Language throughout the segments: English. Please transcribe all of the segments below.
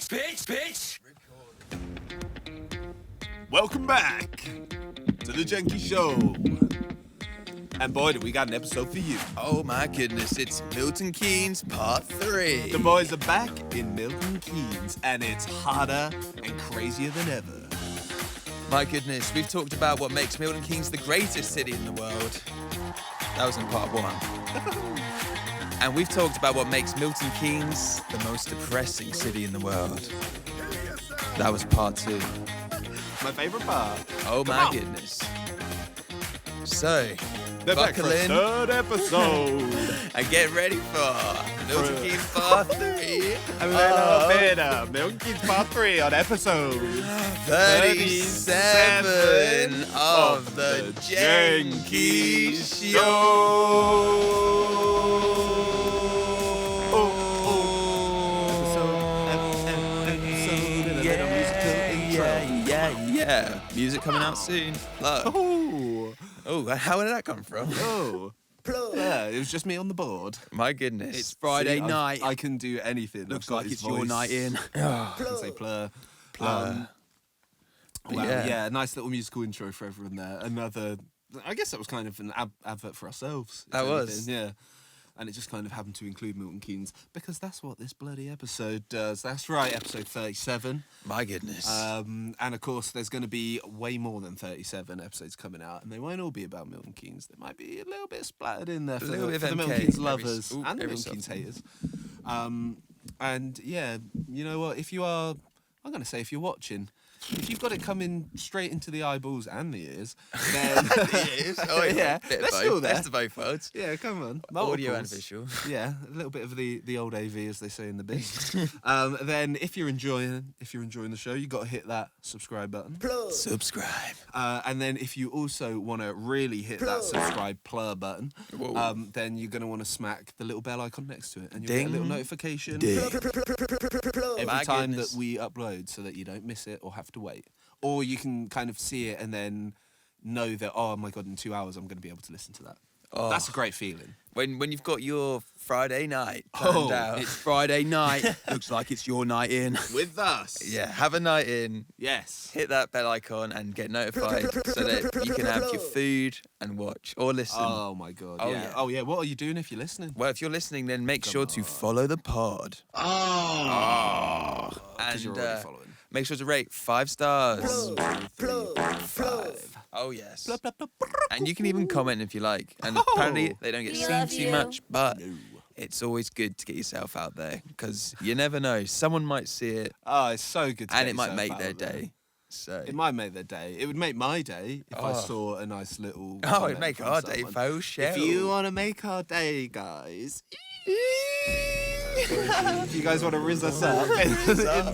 Bitch! Welcome back to the JENKII'S Show. And boy, do we got an episode for you. Oh my goodness, it's Milton Keynes Part 3. The boys are back in Milton Keynes, and it's hotter and crazier than ever. My goodness, we've talked about what makes Milton Keynes the greatest city in the world. That was in Part 1. And we've talked about what makes Milton Keynes the most depressing city in the world. That was Part 2. My favourite part. Oh my goodness. So, They're back for buckle a in third episode. and get ready for Milton Keynes Part 3. A little bit of Milton Keynes Part 3 on episode 37 of the JENKII'S Show. Yeah. Music coming out soon. Oh, how did that come from? Yeah, it was just me on the board. My goodness. It's Friday night. I can do anything. Looks I've got like his it's your voice. night in. I can say plur. Plur. Wow, Yeah. yeah, nice little musical intro for everyone there. Another, I guess that was kind of an advert for ourselves. if That was. anything, yeah. And it just kind of happened to include Milton Keynes because that's what this bloody episode does. That's right, episode 37. My goodness. And of course, there's going to be way more than 37 episodes coming out, and they won't all be about Milton Keynes. There might be a little bit splattered in there for little bit the of Milton MK Keynes every lovers s- ooh, and the every Milton Keynes so haters. And yeah, you know what? If you are, I'm going to say if you're watching, if you've got it coming straight into the eyeballs and the ears, then Oh yeah, yeah, bit of let's both. go there. Best of both worlds. Yeah, come on. Audio and Multiples. visual. Yeah, a little bit of the old AV, as they say in the biz. Then, if you're enjoying the show, you got to hit that subscribe button. Subscribe. And then, if you also want to really hit that subscribe plur button, then you're going to want to smack the little bell icon next to it, and you'll get a little Ding. notification Ding. every My time goodness. that we upload, so that you don't miss it or have to wait, or you can kind of see it and then know that, oh my god, in 2 hours I'm going to be able to listen to that. Oh. That's a great feeling. When you've got your Friday night planned out. It's Friday night. Looks like it's your night in. With us. Yeah, have a night in. Yes. Hit that bell icon and get notified so that you can have your food and watch or listen. Oh my god. Oh, yeah. yeah. Oh yeah. What are you doing if you're listening? Well, if you're listening, then make sure to follow the pod. Because And you're already following. make sure to rate 5 stars. 5. Oh, yes. And you can even comment if you like. And apparently they don't get seen too much, but it's always good to get yourself out there because you never know. Someone might see it Oh, it's so good to and get it might yourself make out their there. day. So. It might make their day. It would make my day if I saw a nice little. Oh, comment it'd make from our day someone. for sure. If you want to make our day, guys. If you guys want to rizz us up in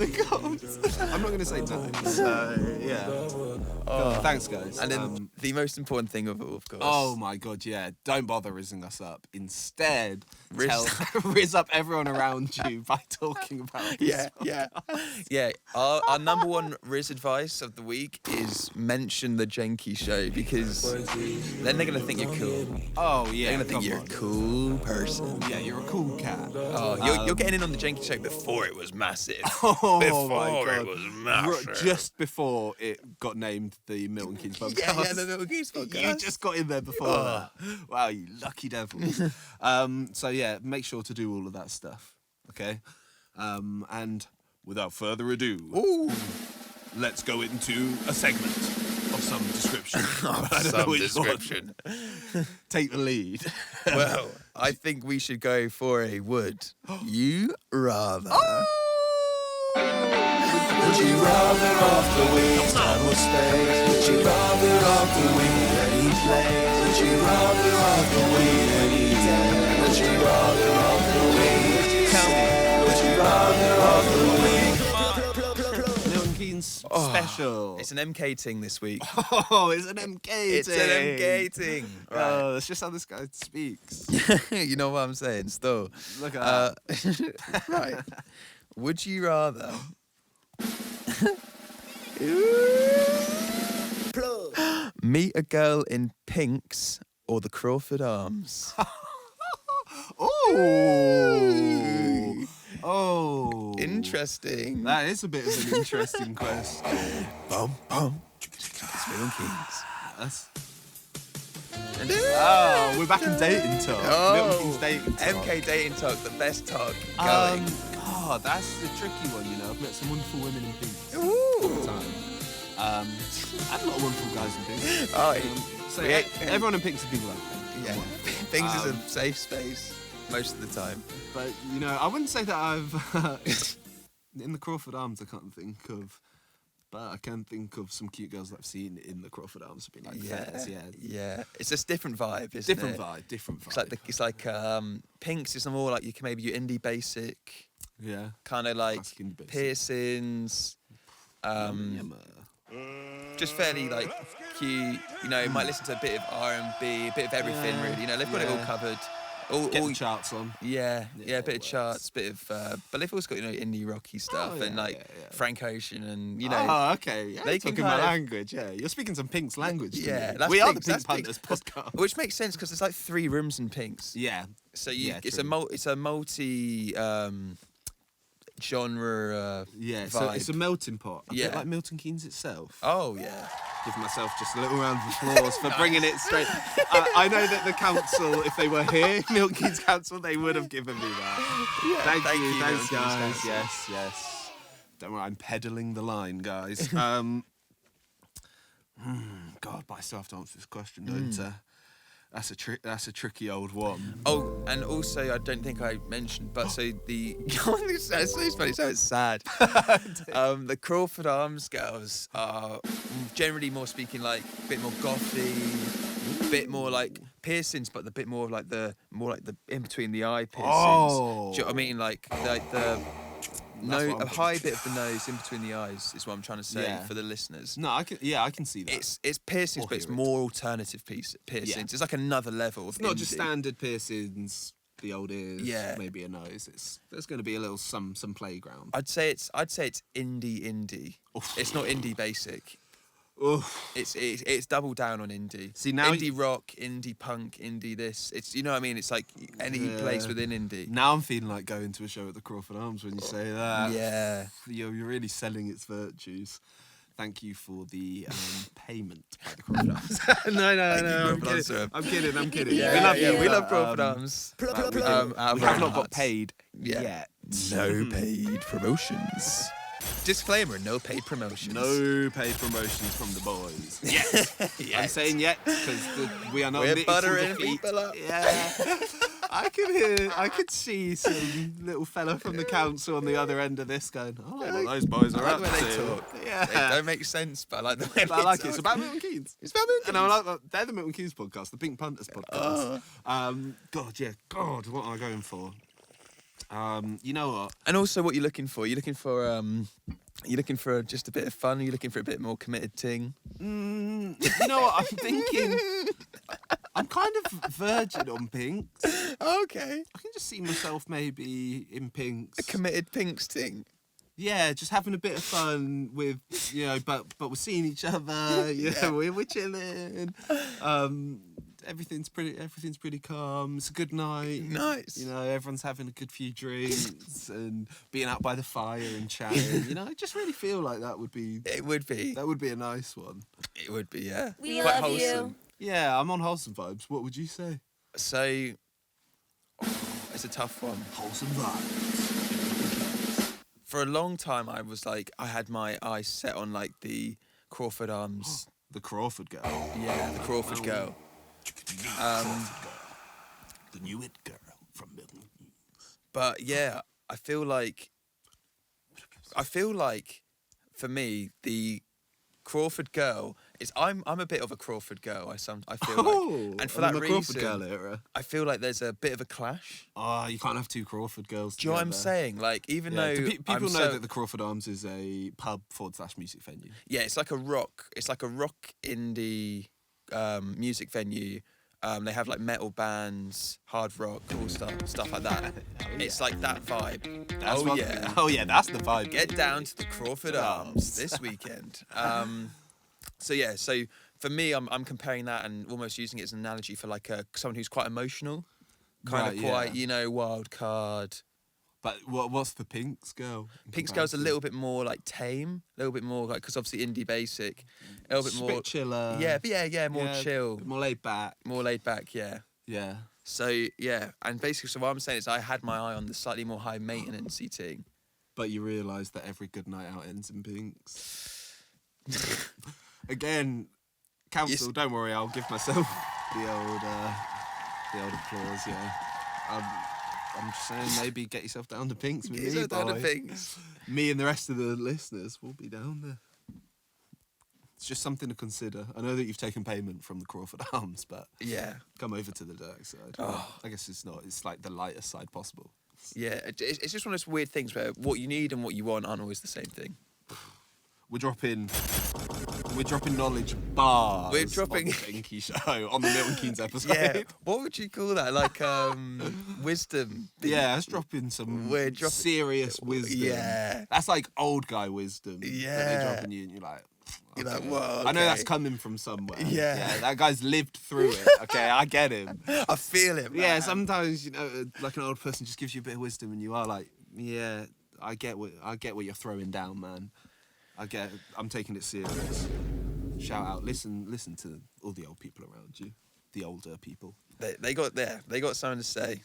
the comments. I'm not going to say times. Yeah. God, thanks, guys. And then the most important thing of all, of course. Oh my god, yeah. Don't bother rizzing us up. Instead, Rizz- rizz up everyone around you by talking about this. Yeah. Our number one Riz advice of the week is mention the JENKII'S Show because then they're going to think you're cool. Oh, yeah. They're going to think come you're a on. cool person. Yeah, you're a cool cat. Oh, you're getting in on the JENKII'S Show before it was massive. Oh, Before my god. it was massive. Just before it got named the Milton Keynes podcast. Yeah, the Milton Keynes podcast. You just got in there before that. Wow, you lucky devil. So yeah, make sure to do all of that stuff. Okay? And without further ado, let's go into a segment of some description. I don't know Some which one. description. Take the lead. Well, I think we should go for a would you rather. Would you rather off the wings, time or space? Would you rather off the wing any place? Would you rather off the wing any day? Would you rather off the wings? Would you rather off the wing? Milton Keynes special. It's an MK ting this week. Oh, it's an MK It's an MK ting. Right. Oh, that's just how this guy speaks. You know what I'm saying? Still. Look at that. Right. Would you rather meet a girl in pinks or the Crawford Arms? Oh, Oh. Interesting. That is a bit of an interesting question. Bum, bum. It's Milton Keynes. That's... And Oh, we're back in dating talk. Milton Keynes dating talk. MK dating talk, the best talk going. God, that's the tricky one, you know. I've met some wonderful women in pink all the Ooh. time. And a lot of wonderful guys in pink. Oh, So yeah. everyone in pink's a people like pink. Yeah. Things is a safe space most of the time. But, you know, I wouldn't say that I've... in the Crawford Arms, I can't think of... But I can think of some cute girls that I've seen in the Crawford Arms. Have been like fairs, Yeah. It's just different vibe, isn't Different it? vibe, different vibe. It's like Pinks is more like you can maybe your indie basic, yeah. kind of like Classic indie basic. piercings, just fairly like cute. You know, might listen to a bit of R&B, a bit of everything really. You know, they've got it all covered. Get the charts on. Yeah, a bit of works. charts, bit of, but they've also got, you know, indie rocky stuff and like Frank Ocean and, you know. Oh, okay. Yeah, they talking can my kind of- language. Yeah, you're speaking some Pink's language. To Yeah, me. that's we are the Pinks, Pink that's Panthers Pinks. podcast. Which makes sense because there's like 3 rooms in Pinks. Yeah. So it's true. a multi genre Yeah, vibe. so it's a melting pot. A Yeah. bit like Milton Keynes itself. Oh yeah. Give myself just a little round of applause for bringing it straight. I know that the council, if they were here, Milton Keynes Council, they would have given me that. Thank you, Milton thanks Keynes guys. Council. Yes. Don't worry, I'm peddling the line, guys. God, but I still have to answer this question, don't I? That's a tricky old one. Oh, and also I don't think I mentioned, but so the it's so funny, so it's sad. The Crawford Arms girls are generally more speaking like a bit more gothy, a bit more like piercings, but a bit more like the in between the eye piercings. Oh. Do you know what I mean? Like the That's what I'm a high bit of the nose in between the eyes is what I'm trying to say Yeah. for the listeners. No, I can see that. It's piercings, Or but it's hear it. more alternative piercings. Yeah. It's like another level of It's not just indie. standard piercings, the old ears, Yeah. maybe a nose. There's going to be a little some playground. I'd say it's indie. Oof. It's not indie basic. Oof. It's double down on indie. See, now indie rock, indie punk, indie this. It's, you know what I mean. It's like any place within indie. Now I'm feeling like going to a show at the Crawford Arms when you say that. Yeah. You're really selling its virtues. Thank you for the payment by the Crawford Arms. No, I'm kidding. We love Crawford Arms. We out of have our not got hearts. paid Yeah. yet. No paid promotions. Disclaimer: no paid promotions. No paid promotions from the boys. Yes. I'm saying yet because we are not We're knitted buttering to defeat. people up. Yeah. I could see some little fella from the council on the other end of this going, I like what those boys are I up like the way to. they talk. Yeah. They don't make sense, but I like the way But I they like talk. it. It's about Milton Keynes. It's about Milton And I'm like, they're the Milton Keynes podcast, the Pink Panthers podcast. Oh. God, what am I going for? You know what? And also, what you're looking for? You're looking for just a bit of fun. You're looking for a bit more committed ting. You know what? I'm thinking. I'm kind of virgin on pinks. Okay. I can just see myself maybe in pinks. A committed pinks ting. Yeah, just having a bit of fun with, you know, but we're seeing each other. You know, we're chilling. Everything's pretty calm. It's a good night. Nice. You know, everyone's having a good few drinks and being out by the fire and chatting. You know, I just really feel like that would be It would be. a nice one. It would be. Yeah. We Quite love you. wholesome. Yeah, I'm on wholesome vibes. What would you say? So, it's a tough one. Wholesome vibes. For a long time, I was like, I had my eyes set on like the Crawford Arms. The Crawford girl. Yeah, the Crawford girl. The new it girl from Milton. But yeah, I feel like for me, the Crawford girl is I'm a bit of a Crawford girl. I feel like, and for that the Crawford reason, girl era. I feel like there's a bit of a clash. Oh, you can't have two Crawford girls. Do you know what I'm together. saying? Like, even Yeah, though do people I'm know so- that the Crawford Arms is a pub / music venue. yeah, it's like a rock indie music venue. They have like metal bands, hard rock, all stuff like that. It's like that vibe. That's Oh what- yeah. Oh yeah, that's the vibe. Get down to the Crawford Arms this weekend. So for me, I'm comparing that and almost using it as an analogy for like someone who's quite emotional, kind Right, of quite, yeah. wild card, But what's the Pink's girl? in Pink's Girl's a comparison? little bit more like tame, a little bit more like, because obviously indie basic, a little bit Just a more bit chiller. Yeah, but more Yeah, chill, more laid back. more laid back. Yeah. Yeah. So yeah, and basically, so what I'm saying is, I had my eye on the slightly more high maintenance thing. But you realise that every good night out ends in Pink's. Again, council, Yes. don't worry, I'll give myself the old applause. Yeah. I'm just saying, maybe get yourself down to Pink's with Get me, yourself down to boy. Pink's. Me and the rest of the listeners will be down there. It's just something to consider. I know that you've taken payment from the Crawford Arms, but Yeah. come over to the dark side. Oh. I guess it's not. It's like the lighter side possible. Yeah, it's just one of those weird things where what you need and what you want aren't always the same thing. We're dropping knowledge bars. We're dropping- on the Jenki show on the Milton Keynes episode. Yeah, what would you call that? Like wisdom. Yeah, it's dropping some We're dropping- serious wisdom. Yeah. That's like old guy wisdom. That Yeah. they're dropping you and you're like, You're like, okay. whoa, I know that's okay. coming from somewhere. Yeah. That guy's lived through it. Okay, I get him. I feel it, man. Yeah, sometimes, like an old person just gives you a bit of wisdom and you are like, yeah, I get what you're throwing down, man. I'm taking it serious. Shout out, listen to all the old people around you, the older people. They got something to say.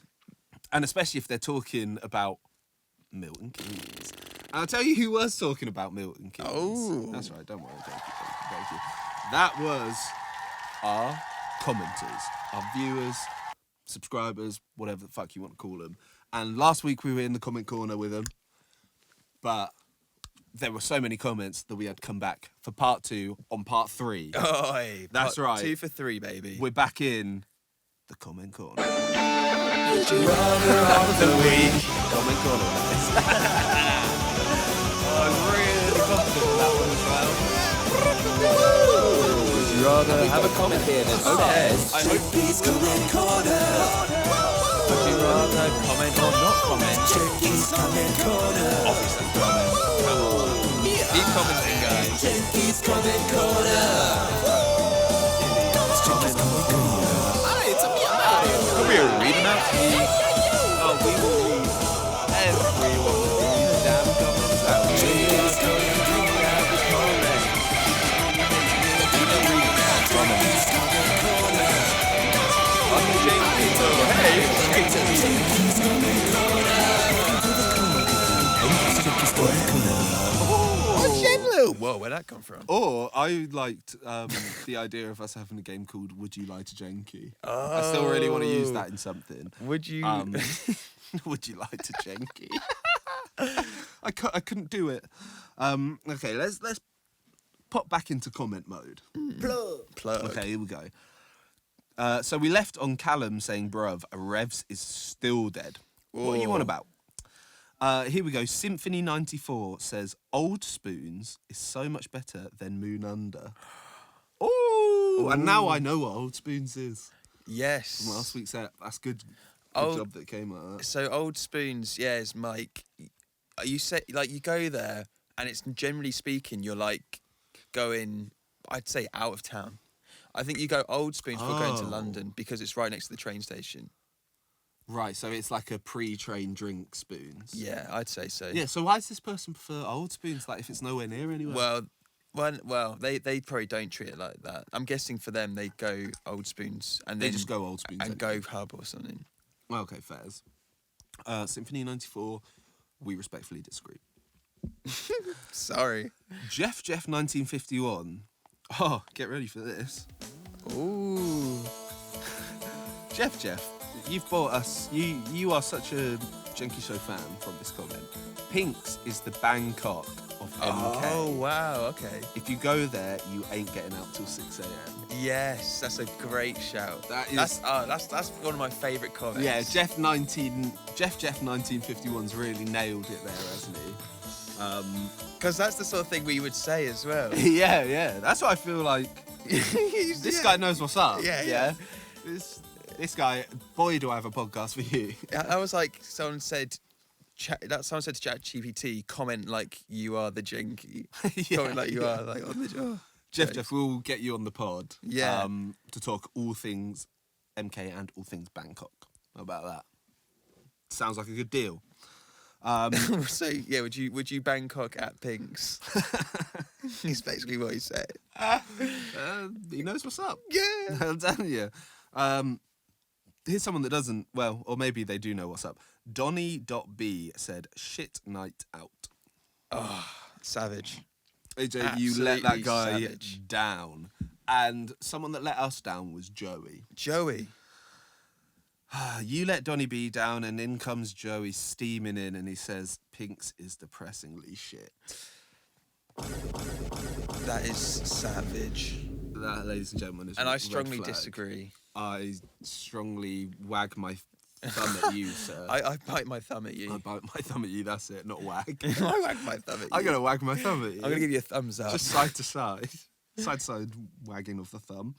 And especially if they're talking about Milton Keynes. And I'll tell you who was talking about Milton Keynes. Oh. That's right, don't worry, thank you. That was our commenters, our viewers, subscribers, whatever the fuck you want to call them. And last week we were in the comment corner with them, but there were so many comments that we had to come back for part 2 on part 3. Oi, That's right. 2 for 3, baby. We're back in the comment corner. Would you rather of the week? Comment corner. I'm really confident with that one as well. Would you rather have a comment here that says JENKII'S comment corner? Would you rather comment or not comment? JENKII'S comment corner. Obviously comment. Come on. Keep commenting, guys. JENKII'S comment corner. JENKII'S comment corner. Can we read them out? Oh, we will read every one of these damn comments out. JENKII'S comment corner. JENKII'S comment corner. JENKII'S comment corner. JENKII'S comment corner. Whoa, where'd that come from? Or I liked the idea of us having a game called Would You Lie to Jenki? I still really want to use that in something. Would you? Would you lie to Jenki? I couldn't do it. Okay, let's pop back into comment mode. Plug. Okay, here we go. So we left on Callum saying, bruv, Revs is still dead. What are you on about? Here we go. Symphony94 says, Old Spoons is so much better than Moon Under. Oh, and now I know what Old Spoons is. Yes. From last week's set. That's good. Oh, job that came out of that. So Old Spoons, yeah, is like, you say, like, you go there and it's generally speaking, you're like going, I'd say out of town. I think you go Old Spoons before going to Oh. London because it's right next to the train station. Right, so it's like a pre-train drink spoons. Yeah, I'd say so. Yeah, so why does this person prefer Old Spoons, like, if it's nowhere near anywhere? Well, they probably don't treat it like that. I'm guessing for them, they go Old Spoons and They then just go Old Spoons and anyway. go Hub or something. Okay, fairs. Symphony94, we respectfully disagree. Sorry. Jeff 1951. Oh, get ready for this. Ooh. Jeff, you've bought us. You are such a Jenki Show fan from this comment. Pink's is the Bangkok of MK. Oh wow. Okay. If you go there, you ain't getting out till 6 a.m. Yes, that's a great shout. That is- That's one of my favourite comments. Yeah, Jeff 1951's really nailed it there, hasn't he? Because that's the sort of thing we would say as well. Yeah. That's what I feel like. This guy knows what's up. Yeah. This guy, boy, do I have a podcast for you. That was like someone said. Someone said to ChatGPT, comment like you are the Jenki. Comment like you are like on the job. Jeff, we'll get you on the pod. Yeah. To talk all things MK and all things Bangkok. How about that? Sounds like a good deal. So yeah, would you Bangkok at Pink's? Is basically what he said. He knows what's up. Yeah. I'm telling you. Here's someone that doesn't, well, or maybe they do know what's up. Donny.B said, shit night out. Oh, savage. AJ, you let that Absolutely guy savage. down. And someone that let us down was Joey. Joey. You let Donny B down, and in comes Joey steaming in, and he says, Pink's is depressingly shit. That is savage. That, ladies and gentlemen, is And a I red strongly flag. disagree. I strongly wag my thumb at you, sir. I bite my thumb at you. I bite my thumb at you, that's it, not wag. I wag my thumb at you. I'm going to wag my thumb at you. I'm going to give you a thumbs up. Just side to side. Side to side wagging of the thumb.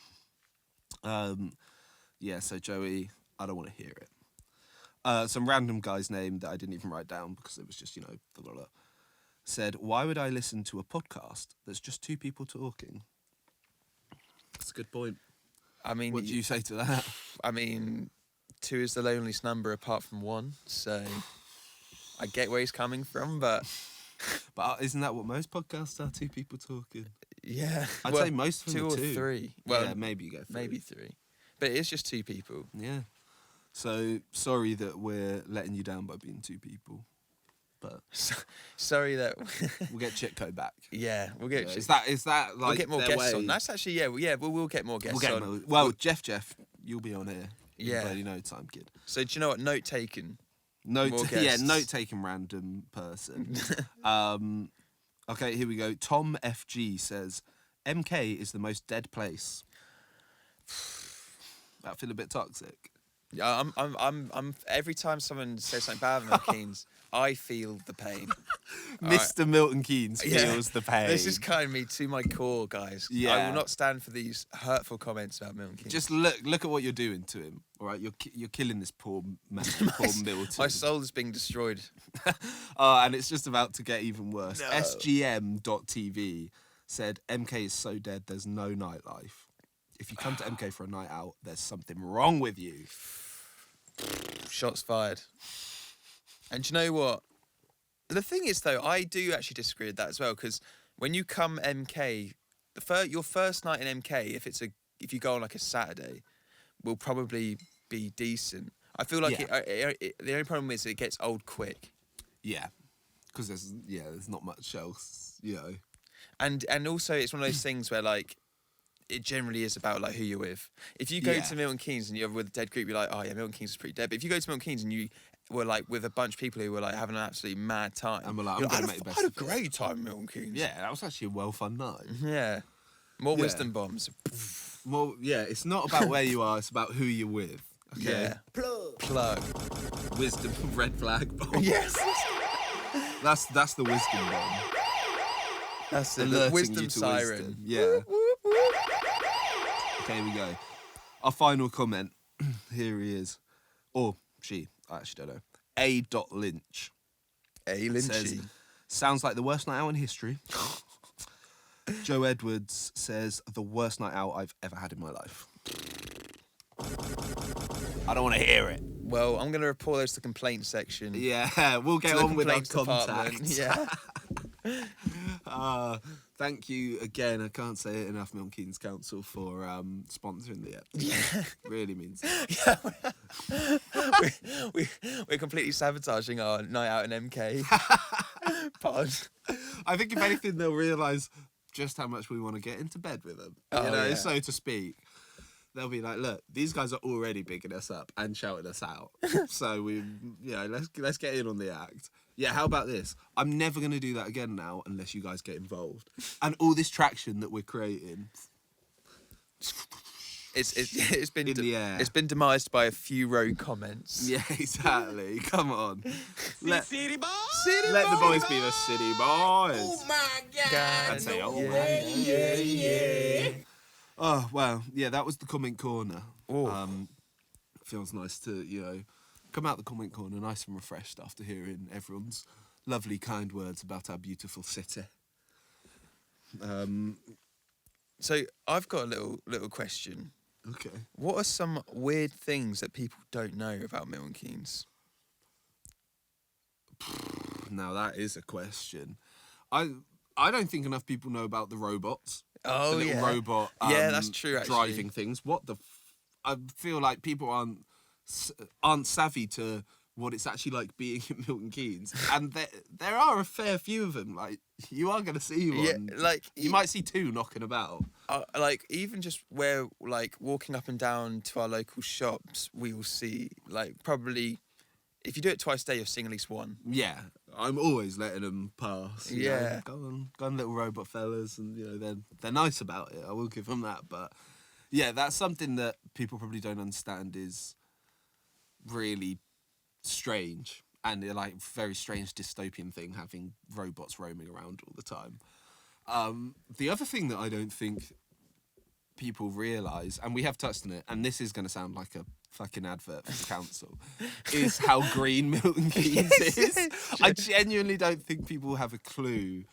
Yeah, so Joey, I don't want to hear it. Some random guy's name that I didn't even write down because it was just, blah, blah, blah, said, why would I listen to a podcast that's just two people talking? That's a good point. I mean, What do you say to that? I mean, 2 is the loneliest number apart from 1, so I get where he's coming from, but But isn't that what most podcasts are? Two people talking. yeah. I'd well, say most of them 2 are or two. 3. Well, yeah, maybe you go 3. maybe 3. But it is just 2 people. Yeah. So sorry that we're letting you down by being 2 people, but Sorry that. we'll get Chitko back. Yeah, we'll get. Yeah, is that like we'll get more their guests way? on. That's actually we'll get more guests We'll get on. more. Well, Jeff, you'll be on here. Yeah. Bloody no time, kid. So do you know what? Note taken. Note, More yeah, guests. note taking random person. Okay, here we go. Tom FG says, MK is the most dead place. That feel a bit toxic. Yeah, I'm. Every time someone says something bad about Milton Keynes, I feel the pain. Mr. Milton Keynes Yeah. feels the pain. This is kind of me to my core, guys. I Yeah. will not stand for these hurtful comments about Milton Keynes. Just look at what you're doing to him. All right, you're killing this poor man, poor Milton. my soul is being destroyed. And it's just about to get even worse. No. SGM.TV said MK is so dead. There's no nightlife. If you come to MK for a night out, there's something wrong with you. Shots fired. And do you know what? The thing is, though, I do actually disagree with that as well, because when you come MK, your first night in MK, if you go on like a Saturday, will probably be decent. I feel like the only problem is it gets old quick. Yeah, because there's not much else, And also it's one of those things where like it generally is about like who you're with. If you go Yeah. to Milton Keynes and you're with a dead group, you're like, oh yeah, Milton Keynes is pretty dead. But if you go to Milton Keynes and you were like with a bunch of people who were like having an absolutely mad time, And we're like, you're I'm gonna I make the best had a of it. great time in Milton Keynes. Yeah, that was actually a well fun night. Yeah. More Yeah. wisdom bombs. Well, yeah, it's not about where you are; it's about who you're with. Okay. Yeah. Plug. Wisdom red flag bomb. Yes. That's the wisdom bomb. That's Alerting the you wisdom to siren. wisdom. Yeah. Okay, here we go. Our final comment. Here he is. Or she. I actually don't know. A. Lynch. A. Says, Lynchy. sounds like the worst night out in history. Joe Edwards says, the worst night out I've ever had in my life. I don't want to hear it. Well, I'm going to report those to the complaint section. Yeah, we'll get To the on with our complaints department. contact. Yeah. Thank you again. I can't say it enough, Milton Keynes Council, for sponsoring the episode. Yeah. Really means it. We're completely sabotaging our night out in MK pod. I think if anything, they'll realise just how much we want to get into bed with them. Oh, yeah. So to speak. They'll be like, look, these guys are already bigging us up and shouting us out. So let's get in on the act. Yeah, how about this? I'm never going to do that again now unless you guys get involved. And all this traction that we're creating. It's been In the air. it's been demised by a few rogue comments. Yeah, exactly. Come on. City boy. Let the boys be the city boys. Oh my God. I'd say, oh, yeah. Oh, well, yeah, that was the comment corner. Oh. Feels nice to, come out the comment corner nice and refreshed after hearing everyone's lovely, kind words about our beautiful city. So I've got a little question. Okay. What are some weird things that people don't know about Milton Keynes? Now that is a question. I don't think enough people know about the robots. Oh, the little yeah. robot. Yeah, that's true, actually. Driving things. I feel like people aren't savvy to what it's actually like being in Milton Keynes, and there are a fair few of them. Like, you are going to see one. Yeah, like you might see two knocking about. Like, even just where, like, walking up and down to our local shops, we will see, like, probably, if you do it twice a day, you're seeing at least one. Yeah, I'm always letting them pass. you Yeah. know. Go on, little robot fellas, and they're nice about it. I will give them that. But yeah, that's something that people probably don't understand is really strange, and they're like very strange dystopian thing, having robots roaming around all the time. The other thing that I don't think people realise, and we have touched on it, and this is going to sound like a fucking advert for the council, is how green Milton Keynes is. I genuinely don't think people have a clue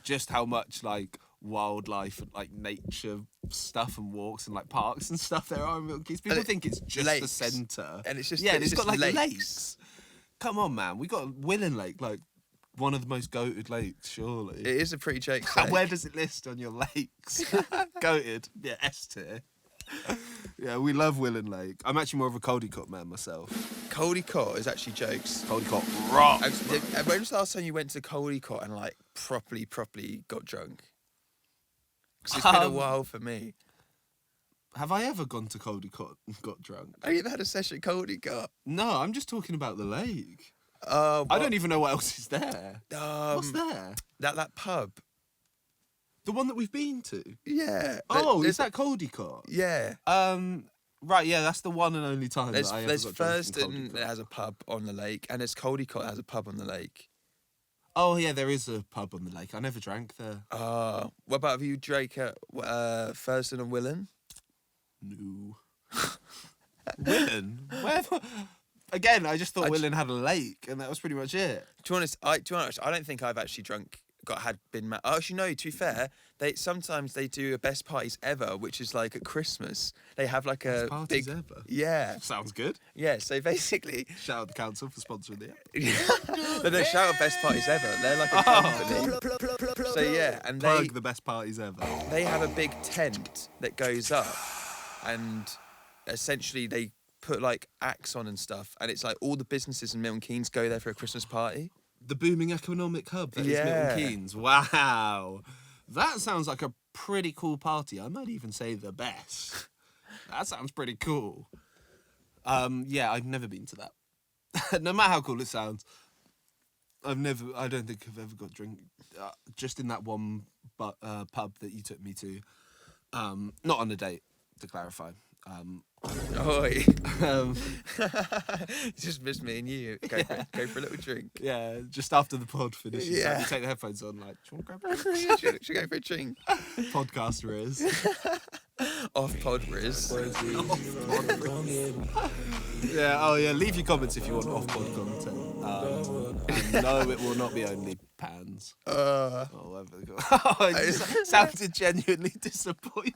just how much like wildlife and like nature stuff and walks and like parks and stuff there are in Milton Keynes. People think it's just the lakes. centre, And it's just it's it's got just like lakes. lakes. Come on, man, we got Willen Lake, like one of the most goated lakes, surely. It is a pretty joke. And where does it list on your lakes? Goated, yeah, S tier. Yeah, we love Willen Lake. I'm actually more of a Caldecott man myself. Caldecott is actually jokes. Caldecott rock. When was the last time you went to Caldecott and like properly got drunk? Because it's been a while for me. Have I ever gone to Caldecott and got drunk? Oh, you've had a session at Caldecott? No, I'm just talking about the lake. I I don't even know what else is there. What's Um, there? that pub. The one that we've been to? Yeah. Oh, is that Caldecott? Yeah. Right, yeah, that's the one and only time There's that I ever there's got drunk in Thurston that Caldecott. has a pub on the lake, and there's Caldecott that has a pub on the lake. Oh, yeah, there is a pub on the lake. I never drank there. What about have you drank at Thurston and Willen? No. Willen? Where? Again, I just thought Willen had a lake, and that was pretty much it. To be honest, I don't think I've actually been. Actually, no. To be fair, sometimes they do a best parties ever, which is like at Christmas. They have like a Best parties big. ever. Yeah. Sounds good. Yeah. So basically, Shout out the council for sponsoring the app. they shout out best parties ever. They're like a company. So yeah, and Plug the best parties ever. they have a big tent that goes up, and essentially they put like acts on and stuff, and it's like all the businesses in Milton Keynes go there for a Christmas party. The booming economic hub that is Yeah. Milton Keynes. Wow. That sounds like a pretty cool party. I might even say the best. That sounds pretty cool. Yeah, I've never been to that. No matter how cool it sounds, I don't think I've ever got drink just in that one pub that you took me to. Not on a date, to clarify. Oi. Um, Just missed me and you. Go for a little drink. yeah, just after the pod finishes. Yeah. You take the headphones on, like, do you want to grab a should go for a drink. podcaster is. Off pod Riz. Yeah, oh yeah, leave your comments if you want off-pod content. And no, it will not be only pans. Oh, whatever they got. Oh, it just sounded genuinely disappointed.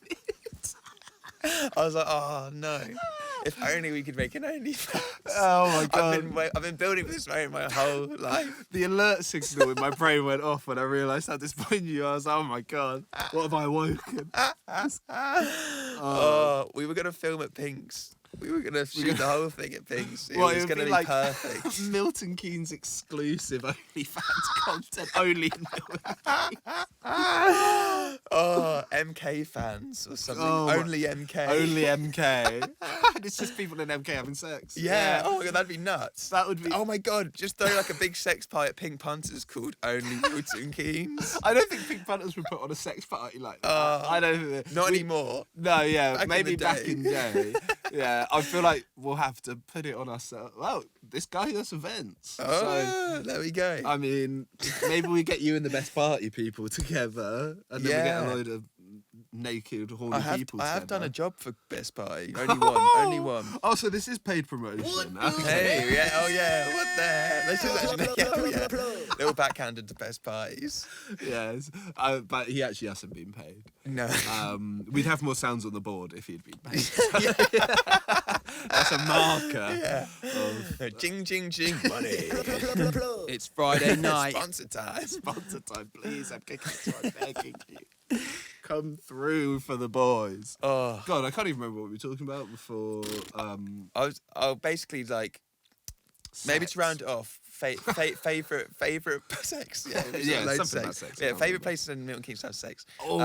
I was like, oh no. If only we could make an OnlyFans. Oh my god. I've been building this moment my whole life. The alert signal in my brain went off when I realised how disappointed you are. I was like, oh my god, what have I awoken? We were going to film at Pink's. We were going to shoot the whole thing at Pink's. It was would going to be like perfect. Milton Keynes exclusive OnlyFans content only in Milton Keynes. Oh, MK fans or something. Oh, Only MK. Only MK. It's just people in MK having sex. Yeah. Oh my god, that'd be nuts. That would be. Oh my god, just throw like a big sex party at Pink Punters called Only Milton Keynes. I don't think Pink Panthers would put on a sex party like that. I don't think Not anymore. No, yeah, Back in maybe the back day. in the day. Yeah, I feel like we'll have to put it on ourselves. Well, this guy does events. So, Oh, there we go. I mean, maybe we get you and the best party people together, and then we get a Yeah. load of naked, horny people. I have done a together. job for Best Party. Only one. Oh, so this is paid promotion. Hey, yeah, oh yeah, what the heck? This is actually, little backhanded to Best Parties. Yes, but he actually hasn't been paid. No. We'd have more sounds on the board if he'd been paid. That's a marker. Yeah. Of Jing, jing, jing, money. It's Friday night. Sponsor time. sponsor time, please. I'm begging you. Come through for the boys. Oh, God, I can't even remember what we were talking about before. I was basically like, maybe to round it off, favorite sex. Yeah, Yeah, loads of something about sex, I Yeah, can't favorite remember. places in Milton Keynes to have sex. Oh,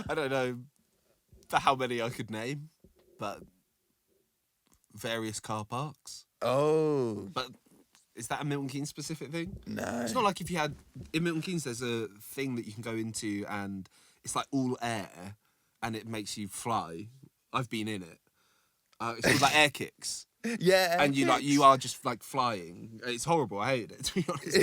I don't know how many I could name, but various car parks. Oh, But is that a Milton Keynes specific thing? no. It's not like if you had in Milton Keynes. There's a thing that you can go into, and it's like all air, and it makes you fly. I've been in it. It's called like air kicks. Yeah, And you are just like flying. It's horrible. I hate it, to be honest.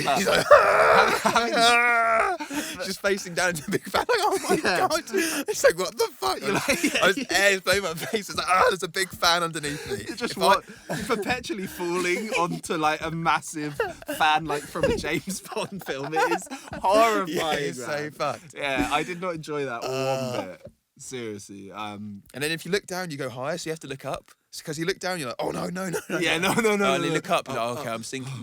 But just facing down into a big fan. Like, oh my Yeah. god! It's like, what the fuck? You're like, I was air blowing my face. It's like, there's a big fan underneath me. You're just If I- you're perpetually falling onto like a massive fan, like from a James Bond film. It is horrifying. Yeah, it's so man. fucked. Yeah, I did not enjoy that one bit. Seriously. And then if you look down, you go higher, so you have to look up. Because you look down, you're like, oh no. Yeah, no. And you look up, you're like, okay, I'm sinking.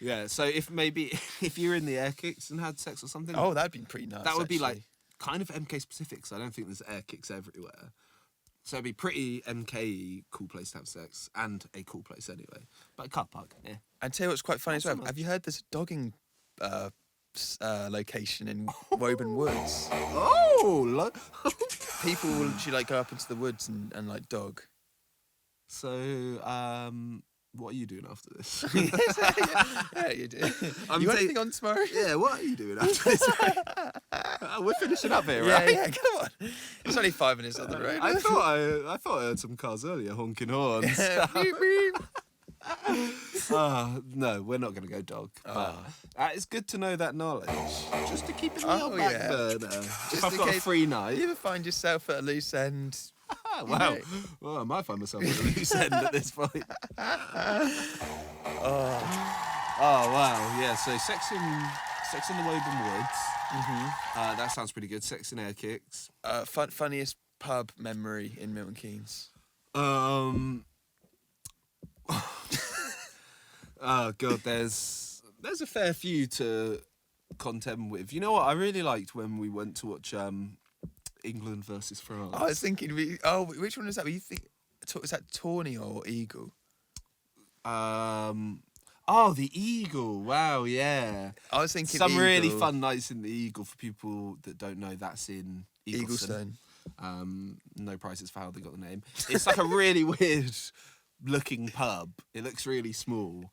Yeah, so if you're in the air kicks and had sex or something, Oh, that'd be pretty nice. that would be like actually. kind of MK specific. So I don't think there's air kicks everywhere. So it'd be pretty MK cool place to have sex, and a cool place anyway. But a car park, yeah. And tell you what's quite funny as well. so much. Have you heard there's a dogging location in Woburn Woods? Oh, People will actually like go up into the woods and like dog. so what are you doing after this? Yeah, you do. You got anything on tomorrow? Yeah, what are you doing after this? We're finishing up here, right? Yeah, come on. It's only 5 minutes on the road. I thought I heard some cars earlier honking horns. Beep, beep. No, we're not going to go dog. But it's good to know that knowledge, just to keep it in the Oh, old back yeah. burner. Just If I've in got a case- free You night, ever find yourself at a loose end? wow. know. Well, I might find myself at a loose end at this point. Oh wow, yeah. So sex in the Woburn Woods. Mm-hmm. That sounds pretty good. Sex and air kicks. Funniest pub memory in Milton Keynes? Oh god, there's a fair few to contend with. You know what? I really liked when we went to watch England versus France. I was thinking, which one was that? Were you think? Was that Tawny or Eagle? The Eagle. Wow, yeah. I was thinking Some Eagle. really fun nights in the Eagle. For people that don't know, that's in Eaglestone. No prizes for how they got the name. It's like a really weird looking pub. It looks really small,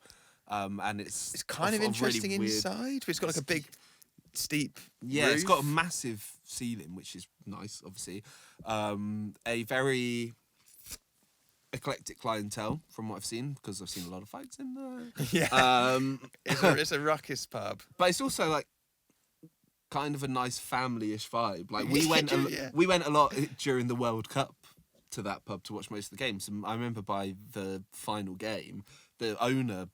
and it's kind of really interesting weird- inside. But it's got like a big, steep. Yeah, it's got a roof. massive ceiling, which is nice, obviously. A very eclectic clientele, from what I've seen, because I've seen a lot of fights in there. Yeah. It's a ruckus pub. But it's also like kind of a nice family-ish vibe. Like we went, Yeah. we went a lot during the World Cup to that pub to watch most of the games. And I remember by the final game, the owner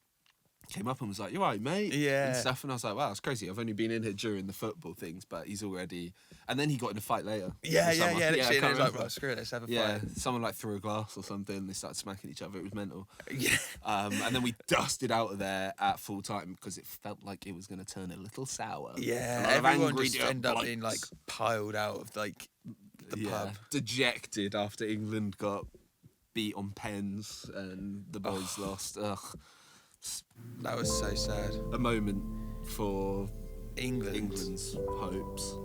came up and was like, "You all right, mate?" Yeah. And stuff. And I was like, "Wow, that's crazy. I've only been in here during the football things, but he's already." And then he got in a fight later. Yeah. in the summer. Literally, I and can't it was like, remember. well, screw it, let's have a Yeah, fight. someone like threw a glass or something. They started smacking each other. It was mental. Yeah. And then we dusted out of there at full time because it felt like it was going to turn a little sour. Yeah. A lot of Everyone angry just ended up being like blokes. piled out of like the pub. Dejected after England got beat on pens and the boys lost. Ugh. That was so sad. A moment for England. England's hopes.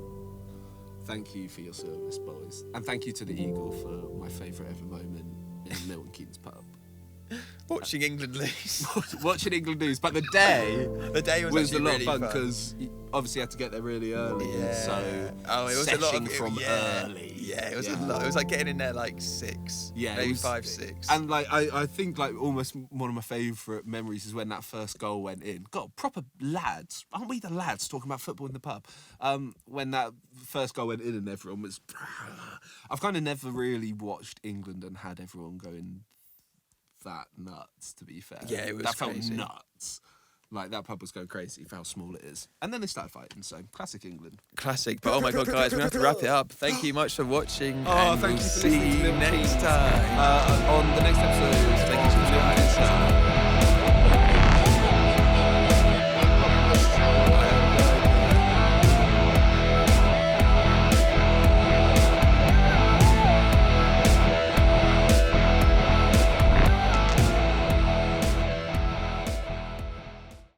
Thank you for your service, boys. And thank you to the Eagle for my favourite ever moment in Milton Keynes pub. Watching England lose. Watching England lose, but the day The day was a actually lot really of fun fun. because obviously had to get there really early. So Oh, it was a lot of from early. Yeah, it was a lot. It was like getting in there like 6. Yeah, maybe it was, 5, 6. And like I think like almost one of my favourite memories is when that first goal went in. God, proper lads, aren't we the lads talking about football in the pub? When that first goal went in and everyone was, I've kind of never really watched England and had everyone going that nuts. To be fair, Yeah, it was that crazy. felt nuts. Like that pub was going crazy for how small it is. And then they started fighting. So classic England. Classic. But oh my God, guys, we're going to have to wrap it up. Thank you much for watching. Oh, and thank we'll you for see listening to you Milton next Keynes. time. On the next episode, Thank you for joining us.